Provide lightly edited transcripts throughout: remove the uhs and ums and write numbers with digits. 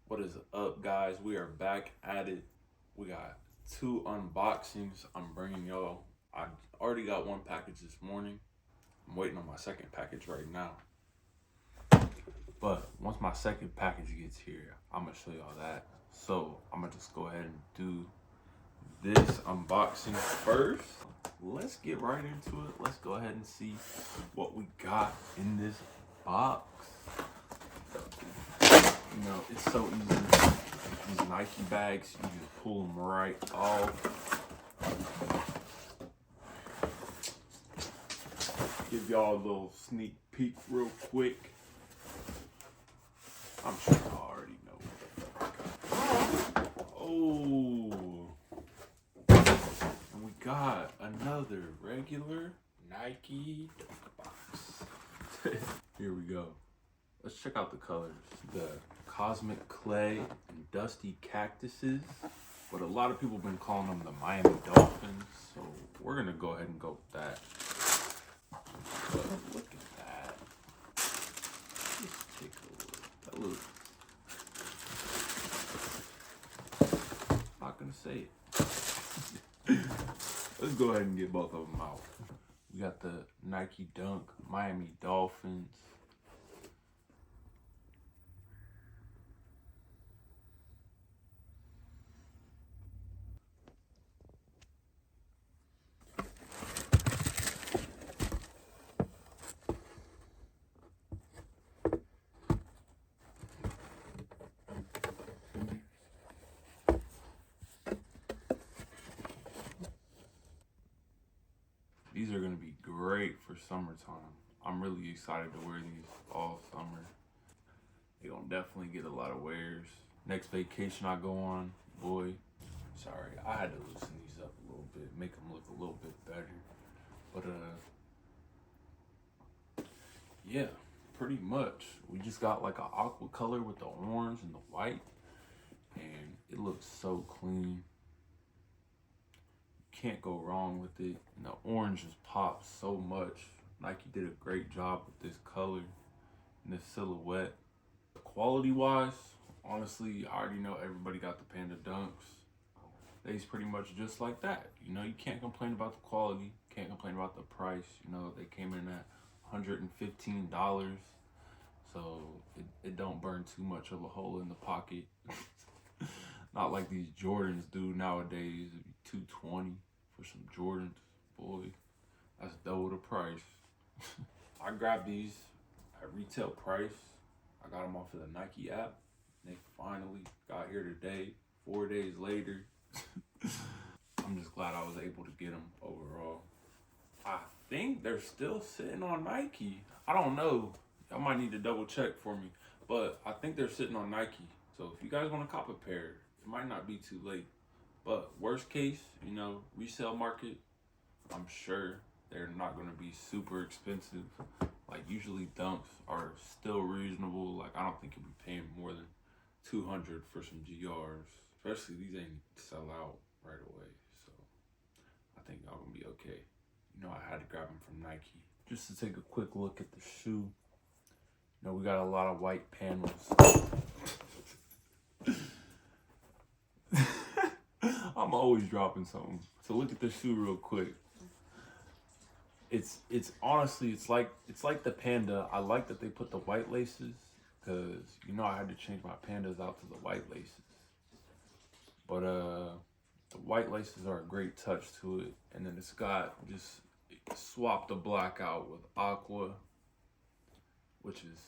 What is up, guys? We are back at it. We got two unboxings I'm bringing y'all. I already got one package this morning. I'm waiting on my second package right now. But once my second package gets here, I'm gonna show y'all that. So I'm gonna just go ahead and do this unboxing first. Let's get right into it. Let's go ahead and see what we got in this box. You know, it's so easy. These Nike bags, you just pull them right off. Give y'all a little sneak peek real quick. I'm sure y'all already know. Oh, and we got another regular Nike box. Here we go. Let's check out the colors. The Cosmic Clay and Dusty Cactuses, but a lot of people have been calling them the Miami Dolphins, so we're gonna go ahead and go with that. But look at that. Let's take a look. That looks, not gonna say it. Let's go ahead and get both of them out. We got the Nike Dunk Miami Dolphins. These are gonna be great for summertime. I'm really excited to wear these all summer. They're gonna definitely get a lot of wears. Next vacation I go on, boy, sorry, I had to loosen these up a little bit, make them look a little bit better. But yeah, pretty much. We just got like an aqua color with the orange and the white, and it looks so clean. Can't go wrong with it. And the orange just pops so much. Nike did a great job with this color and this silhouette. Quality wise, honestly, I already know everybody got the Panda Dunks. They's pretty much just like that. You know, you can't complain about the quality, can't complain about the price. You know, they came in at $115. So it don't burn too much of a hole in the pocket. Not like these Jordans do nowadays. It'd be $220 for some Jordans. Boy, that's double the price. I grabbed these at retail price. I got them off of the Nike app. They finally got here today, 4 days later. I'm just glad I was able to get them overall. I think they're still sitting on Nike. I don't know. Y'all might need to double check for me. But I think they're sitting on Nike. So if you guys want to cop a pair, it might not be too late. But worst case, you know, resale market, I'm sure they're not going to be super expensive. Like usually Dunks are still reasonable. Like I don't think you'll be paying more than $200 for some GRs. Especially these ain't sell out right away. So I think y'all gonna be okay. You know, I had to grab them from Nike. Just to take a quick look at the shoe. You know, we got a lot of white panels. I'm always dropping something. So look at the shoe real quick. It's honestly it's like the Panda. I like that they put the white laces because you know I had to change my Pandas out to the white laces. But the white laces are a great touch to it, and then it's got just swap the black out with aqua, which is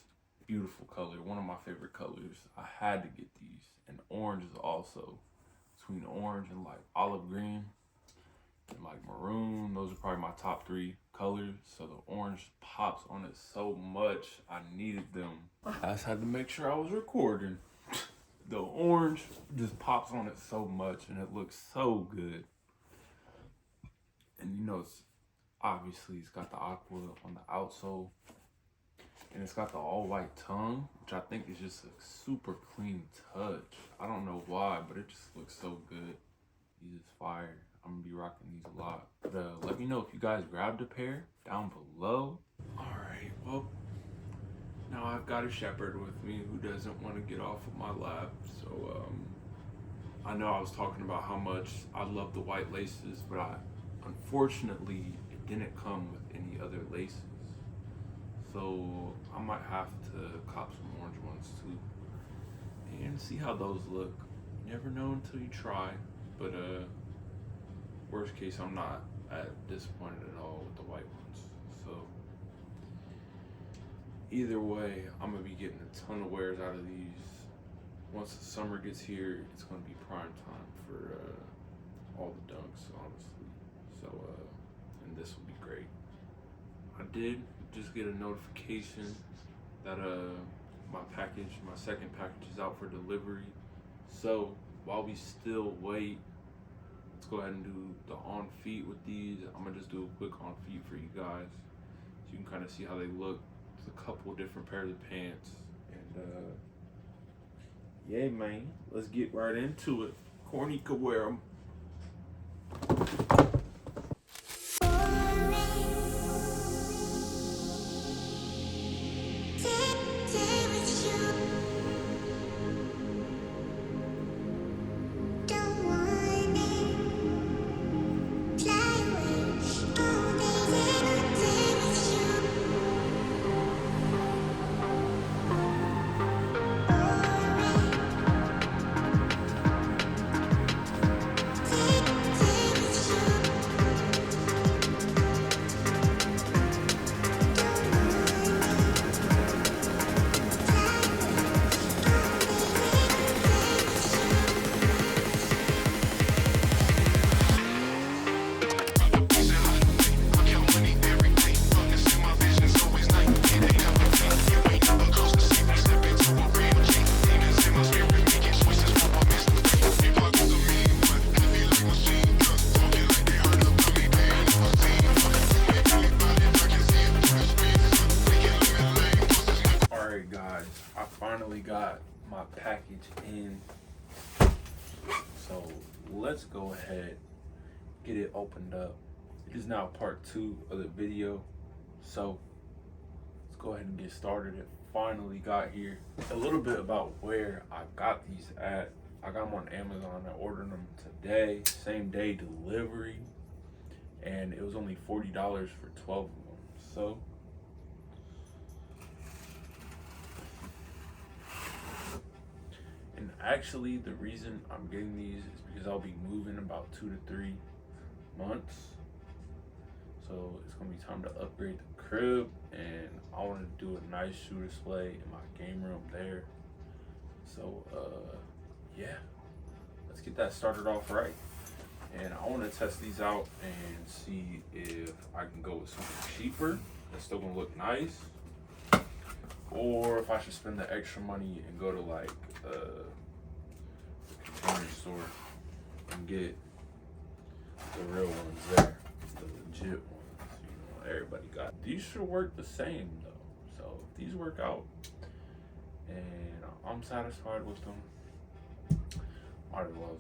beautiful color, one of my favorite colors. I had to get these, and orange is also between orange and like olive green and like maroon. Those are probably my top 3 colors. So the orange pops on it so much. I needed them. I just had to make sure I was recording. The orange just pops on it so much, and it looks so good. And you know, obviously it's got the aqua on the outsole, and it's got the all white tongue, which I think is just a super clean touch. I don't know why, but it just looks so good. These is fire. I'm gonna be rocking these a lot. But let me know if you guys grabbed a pair down below. All right, well, Now I've got a shepherd with me who doesn't want to get off of my lap, so I know I was talking about how much I love the white laces, but unfortunately it didn't come with any other laces. So I might have to cop some orange ones too and see how those look. You never know until you try, but worst case I'm not disappointed at all with the white ones. So either way, I'm gonna be getting a ton of wears out of these. Once the summer gets here, it's gonna be prime time for all the dunks, honestly. So and this will be great. I did just get a notification that my second package is out for delivery. So while we still wait, let's go ahead and do the on feet with these. I'm gonna just do a quick on feet for you guys, so you can kind of see how they look. It's a couple different pairs of pants, and yeah, man, let's get right into it. Corny could wear them. I finally got my package in, so let's go ahead, get it opened up. It is now part 2 of the video, so let's go ahead and get started. It finally got here. A little bit about where I got these at. I got them on Amazon. I ordered them today, same day delivery, and it was only $40 for 12 of them. So and actually, the reason I'm getting these is because I'll be moving about 2 to 3 months. So it's gonna be time to upgrade the crib, and I want to do a nice shoe display in my game room there. So yeah, let's get that started off right. And I want to test these out and see if I can go with something cheaper that's still gonna look nice, or if I should spend the extra money and go to like the container store and get the real ones there, the legit ones. You know, everybody got. These should work the same though. So if these work out and I'm satisfied with them, might as well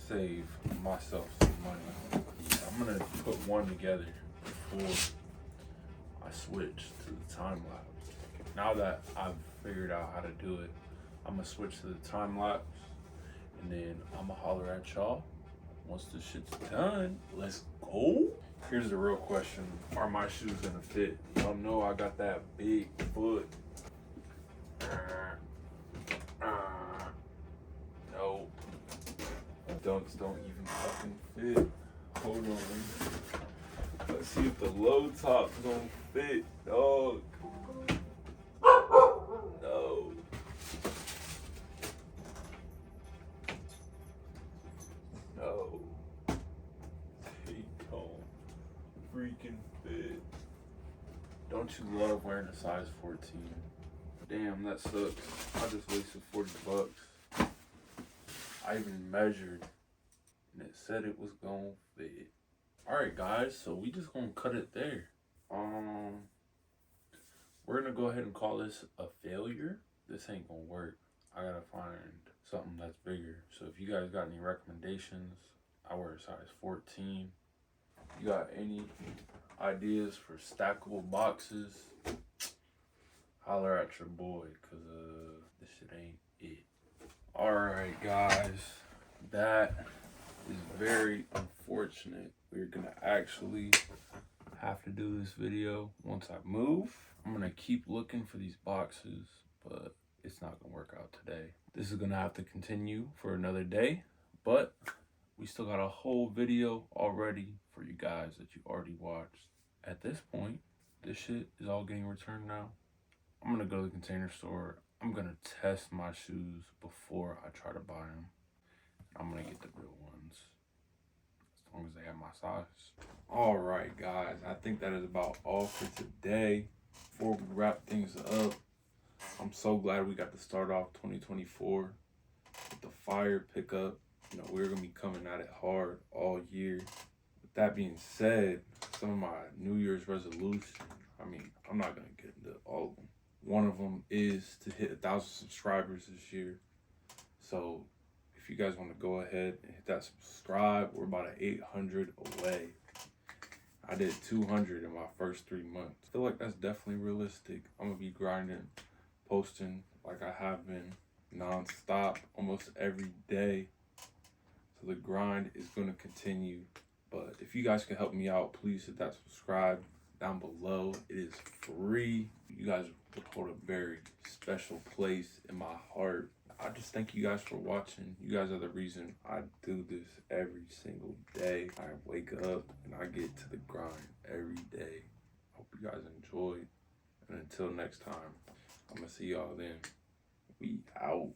save myself some money. Yeah, I'm gonna put one together before I switch to the time lapse. Now that I've figured out how to do it, I'm gonna switch to the time lapse, and then I'm gonna holler at y'all once this shit's done. Let's go. Here's the real question: are my shoes gonna fit? Y'all know I got that big foot. No, dunks don't even fucking fit. Hold on. Let's see if the low top's gonna fit, dog. No. No. They don't freaking fit. Don't you love wearing a size 14? Damn, that sucks. I just wasted $40. I even measured and it said it was gonna fit. Alright guys, so we just gonna cut it there. We're gonna go ahead and call this a failure. This ain't gonna work. I gotta find something that's bigger. So if you guys got any recommendations, I wear a size 14. You got any ideas for stackable boxes? holler at your boy, cause this shit ain't it. Alright guys, that is very unfortunate. We're gonna actually have to do this video once I move. I'm gonna keep looking for these boxes, but it's not gonna work out today. This is gonna have to continue for another day, but we still got a whole video already for you guys that you already watched. At this point, this shit is all getting returned now. I'm gonna go to the Container Store. I'm gonna test my shoes before I try to buy them. I'm gonna get the real ones, as long as they have my size. All right, guys, I think that is about all for today. Before we wrap things up, I'm so glad we got to start off 2024 with the fire pickup. You know, we're gonna be coming at it hard all year. With that being said, some of my New Year's resolutions, I'm not gonna get into all of them. One of them is to hit 1,000 subscribers this year. So if you guys want to go ahead and hit that subscribe, we're about at 800 away. I did 200 in my first 3 months. I feel like that's definitely realistic. I'm gonna be grinding, posting like I have been non-stop almost every day. So the grind is gonna continue. But if you guys can help me out, please hit that subscribe down below. It is free. You guys would hold a very special place in my heart. I just thank you guys for watching. You guys are the reason I do this every single day. I wake up and I get to the grind every day. Hope you guys enjoyed. And until next time, I'm gonna see y'all then. We out.